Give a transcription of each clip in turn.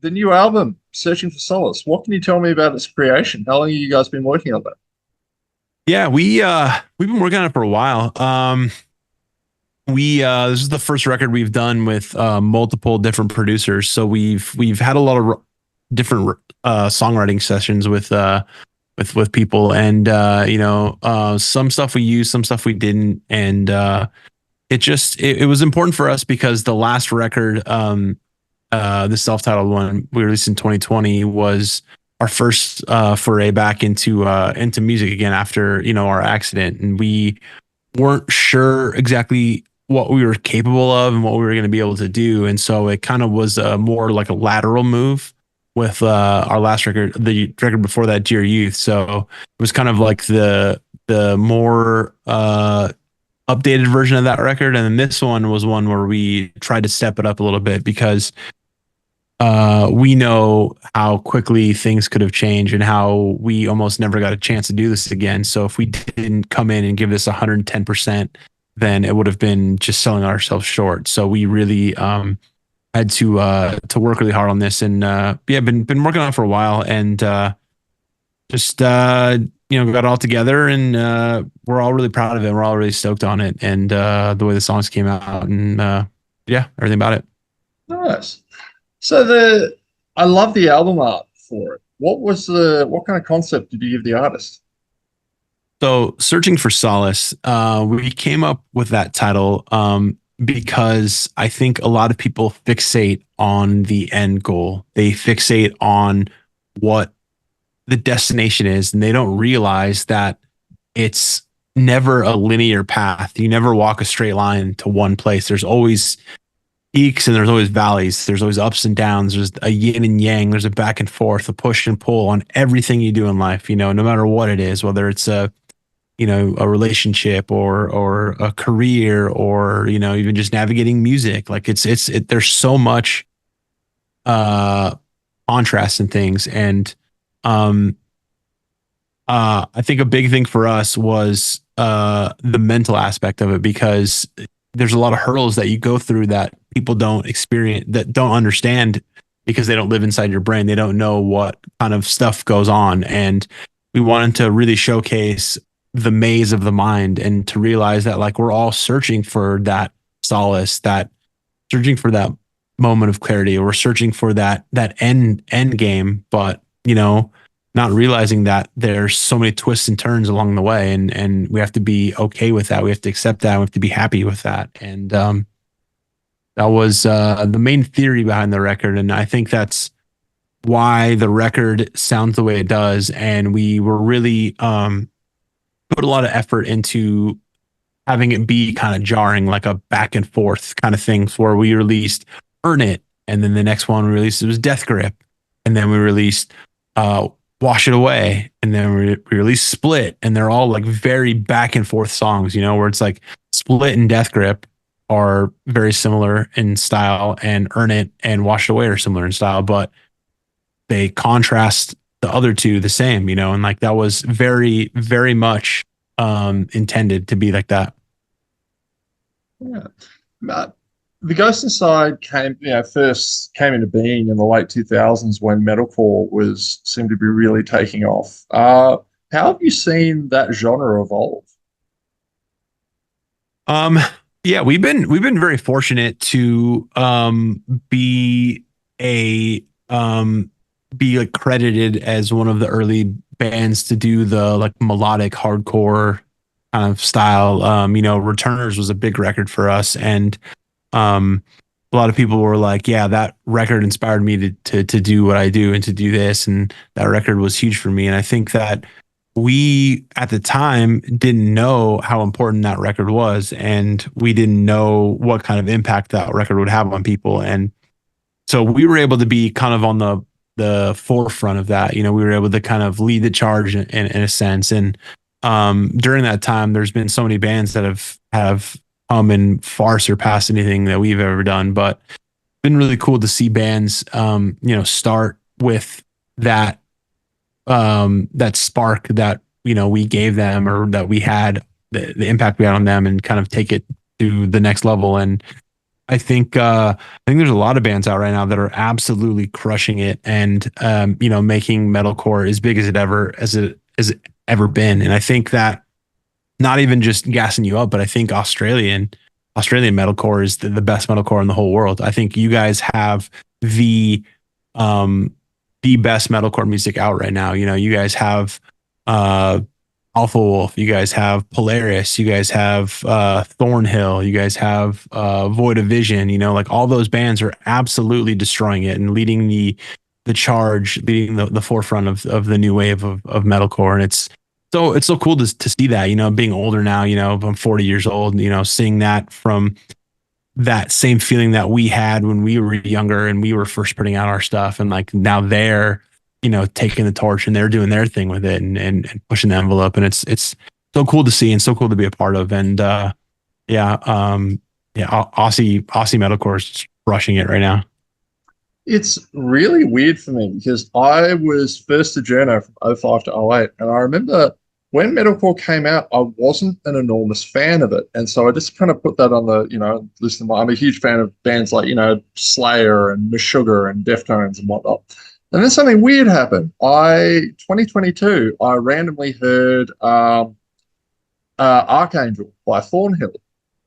the new album, Searching for Solace. What can you tell me about its creation? How long have you guys been working on that? Yeah, we've been working on it for a while. We This is the first record we've done with multiple different producers. So we've had a lot of different songwriting sessions with people, and some stuff we used, some stuff we didn't, and it was important for us because the last record, the self-titled one we released in 2020, was our first foray back into music again after our accident, and we weren't sure exactly what we were capable of and what we were going to be able to do, and so it kind of was more like a lateral move with our last record, the record before that, Dear Youth. So it was kind of like the more updated version of that record, and then this one was one where we tried to step it up a little bit because we know how quickly things could have changed and how we almost never got a chance to do this again. So if we didn't come in and give this 110%, then it would have been just selling ourselves short. So we really had to work really hard on this, and been working on it for a while, and just got it all together, and we're all really proud of it. We're all really stoked on it, and the way the songs came out, and everything about it. Nice. So I love the album art for it. What kind of concept did you give the artist? So, Searching for Solace, we came up with that title because I think a lot of people fixate on the end goal. They fixate on what the destination is, and they don't realize that it's never a linear path. You never walk a straight line to one place. There's always peaks and there's always valleys. There's always ups and downs. There's a yin and yang. There's a back and forth, a push and pull on everything you do in life, no matter what it is, whether it's a relationship or a career, or even just navigating music. Like there's so much contrast in things. And I think a big thing for us was the mental aspect of it, because there's a lot of hurdles that you go through that people don't experience, that don't understand, because they don't live inside your brain. They don't know what kind of stuff goes on. And we wanted to really showcase the maze of the mind, and to realize that, like, we're all searching for that solace, that searching for that moment of clarity, or we're searching for that end game, but not realizing that there's so many twists and turns along the way, and we have to be okay with that. We have to accept that. We have to be happy with that. And that was the main theory behind the record, and I think that's why the record sounds the way it does. And we were really put a lot of effort into having it be kind of jarring, like a back and forth kind of thing, where we released Earn It, and then the next one we released, it was Death Grip, and then we released Wash It Away, and then we released Split, and they're all like very back and forth songs, where it's like Split and Death Grip are very similar in style, and Earn It and Wash It Away are similar in style, but they contrast the other two the same, and like that was very, very much intended to be like that. Yeah. Uh, the Ghost Inside first came into being in the late 2000s when metalcore seemed to be really taking off. How have you seen that genre evolve? Yeah, we've been very fortunate to be a be like credited as one of the early bands to do the like melodic hardcore kind of style. Returners was a big record for us, and a lot of people were like, yeah, that record inspired me to do what I do and to do this, and that record was huge for me. And I think that we at the time didn't know how important that record was, and we didn't know what kind of impact that record would have on people. And so we were able to be kind of on the forefront of that. We were able to kind of lead the charge in a sense. And during that time, there's been so many bands that have come and far surpassed anything that we've ever done. But it's been really cool to see bands, start with that that spark that we gave them, or that we had the impact we had on them, and kind of take it to the next level. And I think there's a lot of bands out right now that are absolutely crushing it, and making metalcore as big as it ever been. And I think that, not even just gassing you up, but I think Australian metalcore is the best metalcore in the whole world. I think you guys have the um the best metalcore music out right now. You guys have uh Alpha Wolf, you guys have Polaris, you guys have Thornhill, you guys have Void of Vision. Like, all those bands are absolutely destroying it and leading the charge, leading the forefront of the new wave of metalcore. And it's so cool to see that, being older now. I'm 40 years old, seeing that from that same feeling that we had when we were younger and we were first putting out our stuff. And like, now they're, taking the torch and they're doing their thing with it, and pushing the envelope. And it's so cool to see and so cool to be a part of. And yeah, Aussie metalcore is rushing it right now. It's really weird for me because I was first a journo from '05 to '08, and I remember when metalcore came out, I wasn't an enormous fan of it, and so I just kind of put that on the list of I'm a huge fan of bands like Slayer and Meshuggah and Deftones and whatnot. And then something weird happened. 2022, I randomly heard Archangel by Thornhill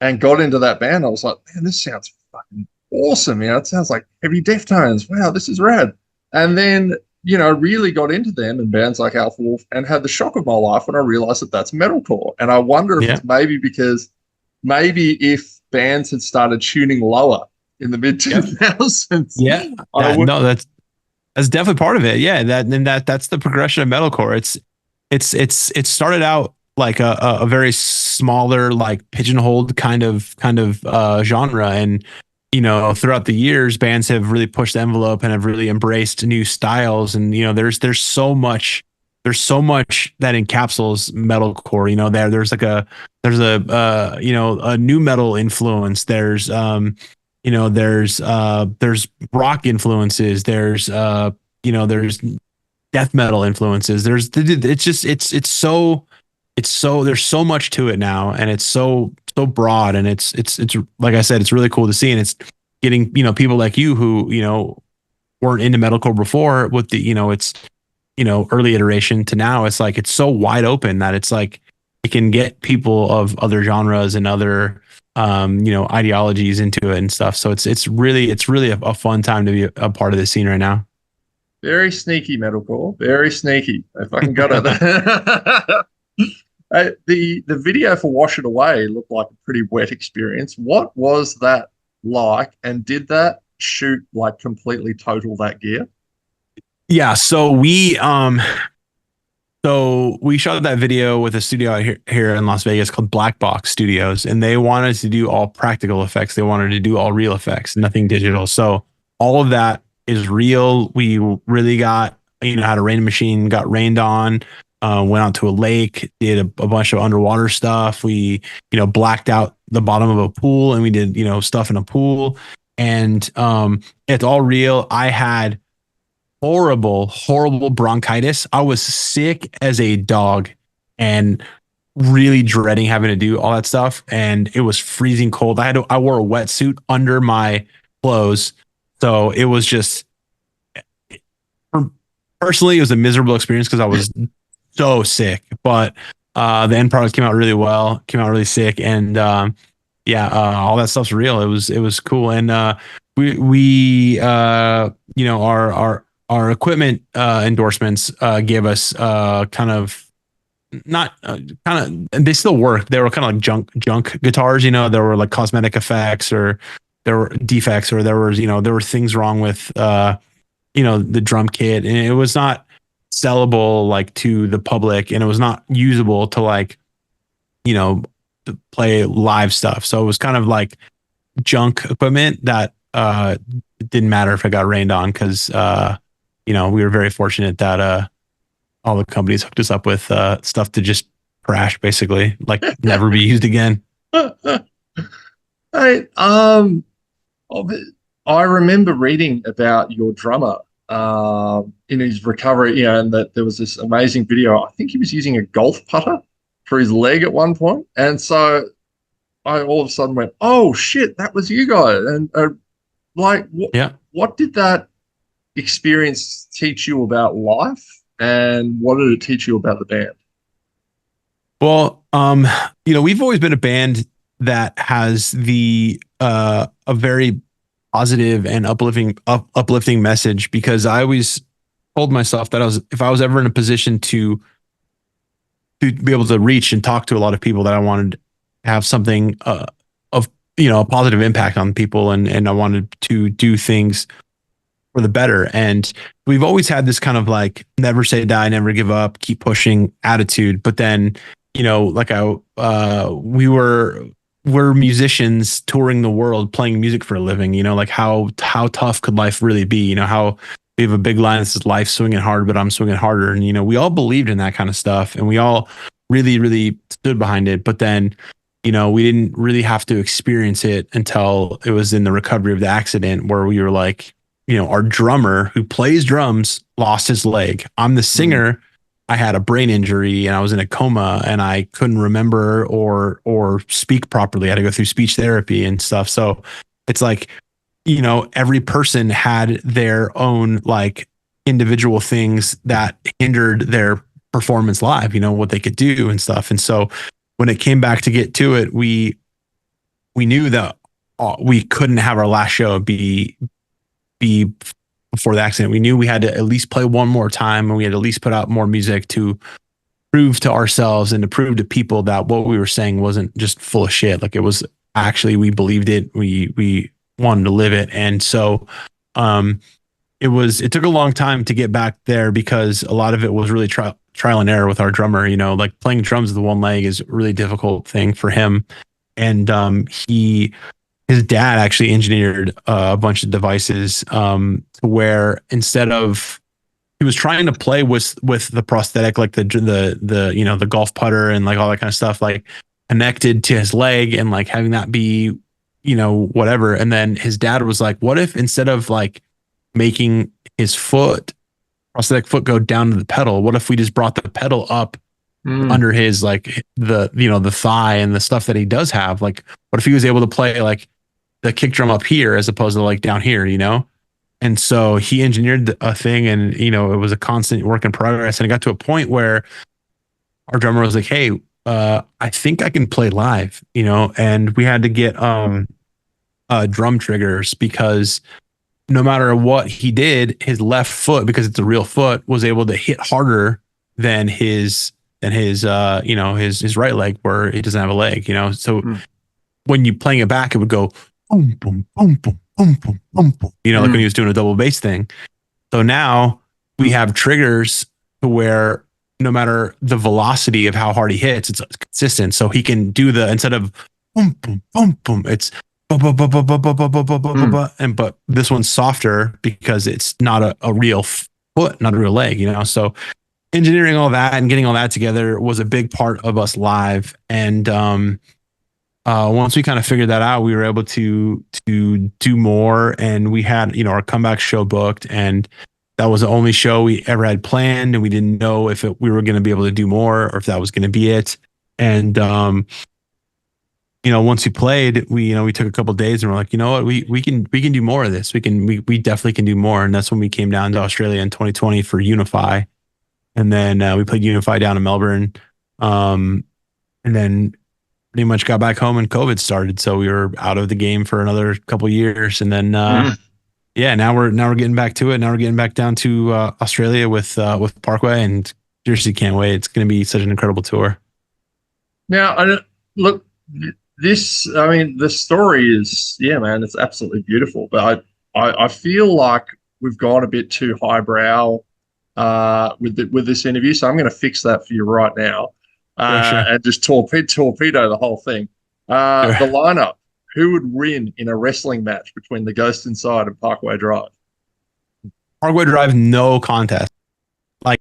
and got into that band. I was like, man, this sounds fucking awesome. It sounds like heavy Deftones. Wow, this is rad. And then, really got into them and bands like Alpha Wolf, and had the shock of my life when I realized that that's metalcore. And I wonder if Yeah. it's maybe because maybe if bands had started tuning lower in the mid Yep. 2000s, Yeah. I would. No, that's definitely part of it. Yeah. That's the progression of metalcore. It started out like a very smaller, like pigeonholed kind of genre. And throughout the years, bands have really pushed the envelope and have really embraced new styles. And there's so much that encapsulates metalcore. There's a new metal influence. There's rock influences. There's death metal influences. It's so there's so much to it now, and it's so broad, and it's like I said, it's really cool to see. And it's getting people like you who weren't into metalcore before, with the it's early iteration to now. It's like, it's so wide open that it's like it can get people of other genres and other ideologies into it and stuff. So it's really a fun time to be a part of the scene right now. Very sneaky metalcore, very sneaky. I fucking got it. The video for Wash It Away looked like a pretty wet experience. What was that like? And did that shoot like completely total that gear? Yeah, so we shot that video with a studio out here in Las Vegas called Black Box Studios, and they wanted to do all practical effects. They wanted to do all real effects, nothing digital. So all of that is real. We really had a rain machine, got rained on, went out to a lake, did a bunch of underwater stuff. We, blacked out the bottom of a pool, and we did, stuff in a pool. And it's all real. I had horrible bronchitis. I was sick as a dog and really dreading having to do all that stuff. And it was freezing cold. I wore a wetsuit under my clothes. So it was just, personally, it was a miserable experience because I was so sick. But the end product came out really well, came out really sick. And all that stuff's real. It was cool. And our equipment endorsements gave us kind of, not kind of, they still work. They were kind of like junk guitars. There were like cosmetic effects, or there were defects, or there were things wrong with the drum kit, and it was not sellable like to the public, and it was not usable to like to play live stuff. So it was kind of like junk equipment that it didn't matter if it got rained on, because we were very fortunate that all the companies hooked us up with stuff to just crash, basically, like never be used again. Hey, I remember reading about your drummer in his recovery, and that there was this amazing video. I think he was using a golf putter for his leg at one point. And so I all of a sudden went, oh shit, that was you guys. And like, Yeah. what did that experience teach you about life, and what did it teach you about the band? Well, we've always been a band that has the a very positive and uplifting message, because I always told myself that if I was ever in a position to be able to reach and talk to a lot of people, that I wanted to have something of a positive impact on people, and I wanted to do things for the better. And we've always had this kind of like never say die, never give up, keep pushing attitude. But then, like we're musicians touring the world playing music for a living. Like how tough could life really be? How we have a big line that says life swinging hard, but I'm swinging harder. And we all believed in that kind of stuff, and we all really, really stood behind it. But then, we didn't really have to experience it until it was in the recovery of the accident, where we were like, our drummer who plays drums lost his leg. I'm the Mm. singer. I had a brain injury and I was in a coma and I couldn't remember or speak properly. I had to go through speech therapy and stuff. So it's like, every person had their own like individual things that hindered their performance live, what they could do and stuff. And so when it came back to get to it, we knew that we couldn't have our last show be before the accident. We knew we had to at least play one more time, and we had to at least put out more music to prove to ourselves and to prove to people that what we were saying wasn't just full of shit. Like, it was actually, we believed it. We wanted to live it. And so it took a long time to get back there, because a lot of it was really trial and error with our drummer. Like playing drums with one leg is a really difficult thing for him. And his dad actually engineered a bunch of devices where, instead of, he was trying to play with the prosthetic, like the golf putter and like all that kind of stuff, like connected to his leg, and like having that be, whatever. And then his dad was like, what if instead of like making his prosthetic foot go down to the pedal, what if we just brought the pedal up Mm. under his, like the thigh and the stuff that he does have? Like, what if he was able to play like the kick drum up here as opposed to like down here, And so he engineered a thing, and, it was a constant work in progress. And it got to a point where our drummer was like, hey, I think I can play live, and we had to get drum triggers, because no matter what he did, his left foot, because it's a real foot, was able to hit harder than his his right leg, where he doesn't have a leg, So Mm. when you playing it back, it would go boom, boom, boom, boom, boom, boom, boom, boom, like when he was doing a double bass thing. So now we have triggers to where no matter the velocity of how hard he hits, it's consistent. So he can do instead of boom, boom, boom, boom, it's ba, ba, ba, ba, ba, ba, ba, ba, ba, ba, Mm. ba, but this one's softer because it's not a real foot, not a real leg, So engineering all that and getting all that together was a big part of us live. And once we kind of figured that out, we were able to do more, and we had our comeback show booked, and that was the only show we ever had planned, and we didn't know if we were going to be able to do more or if that was going to be it. And once we played, we took a couple of days and we're like, you know what, we can do more of this. We definitely can do more. And that's when we came down to Australia in 2020 for Unify, and then we played Unify down in Melbourne, and then pretty much got back home and COVID started. So we were out of the game for another couple of years. And then, now we're getting back to it. Now we're getting back down to Australia with Parkway, and seriously can't wait. It's going to be such an incredible tour. Now, look, this, I mean, the story is, yeah, man, it's absolutely beautiful. But I feel like we've gone a bit too highbrow with this interview. So I'm going to fix that for you right now, Sure. and just torpedo the whole thing. Sure. The lineup: who would win in a wrestling match between the Ghost Inside and Parkway Drive? Parkway Drive, no contest. Like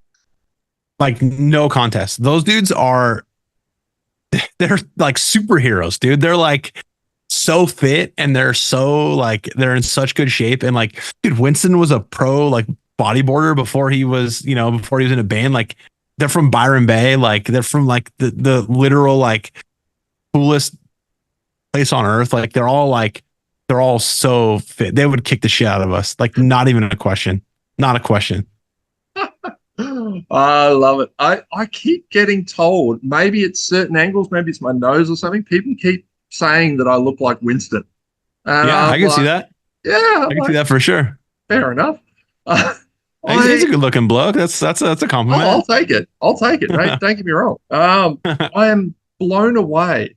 no contest. Those dudes they're like superheroes, dude. They're like so fit, and they're so like, they're in such good shape. And like, dude, Winston was a pro like bodyboarder before he was in a band. Like, they're from Byron Bay. Like, they're from like the literal like coolest place on earth. Like they're all so fit. They would kick the shit out of us. Like not even a question. Not a question. I love it. I keep getting told, maybe it's certain angles, maybe it's my nose or something. People keep saying that I look like Winston. And Yeah, I I'm can see like, that. yeah, I I'm can see like, that for sure. fair enough. He's I a good looking bloke. That's a I'll compliment. take it. I'll take it. Don't get me wrong. I am blown away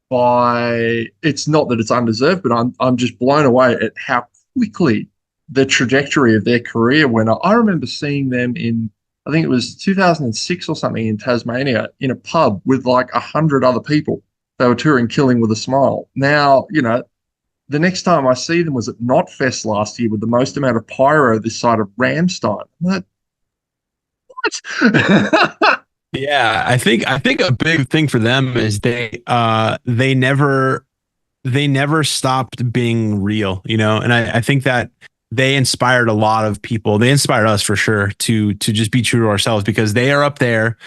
by, it's not that it's undeserved, but I'm just blown away at how quickly the trajectory of their career went. I remember seeing them in, I think it was 2006 or something in Tasmania in a pub with like 100 other people. They were touring Killing with a Smile. Now, the next time I see them was at Knotfest last year with the most amount of pyro this side of Ramstein. I'm like, what? Yeah, I think a big thing for them is they never stopped being real, you know, and I think that they inspired a lot of people. They inspired us for sure to just be true to ourselves because they are up there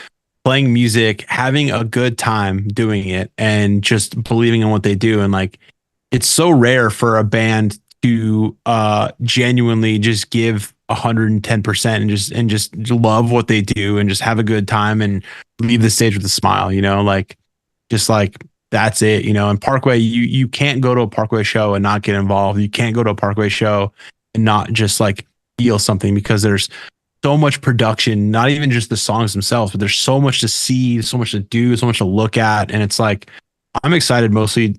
playing music, having a good time doing it, and just believing in what they do. And like it's so rare for a band to genuinely just give 110% and just love what they do and just have a good time and leave the stage with a smile, you know, like just like that's it, you know. And Parkway, you can't go to a Parkway show and not get involved. You can't go to a Parkway show and not just like feel something because there's so much production, not even just the songs themselves, but there's so much to see, so much to do, so much to look at. And it's like, I'm excited mostly.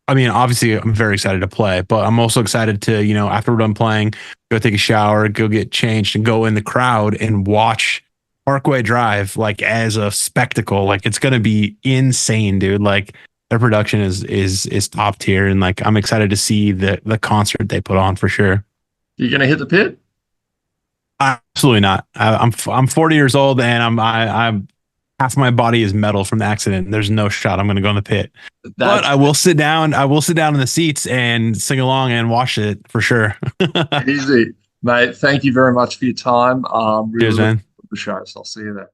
I mean, obviously, I'm very excited to play, but I'm also excited to, you know, after we're done playing, go take a shower, go get changed, and go in the crowd and watch Parkway Drive like as a spectacle. Like it's gonna be insane, dude. Like their production is top tier, and like I'm excited to see the concert they put on for sure. You gonna hit the pit? Absolutely not. I'm 40 years old, and I'm half my body is metal from the accident. There's no shot I'm going to go in the pit. But That's I will sit down. I will sit down in the seats and sing along and watch it for sure. easy, mate. Thank you very much for your time. Really Cheers, looking man. forward to the show. So I'll see you there.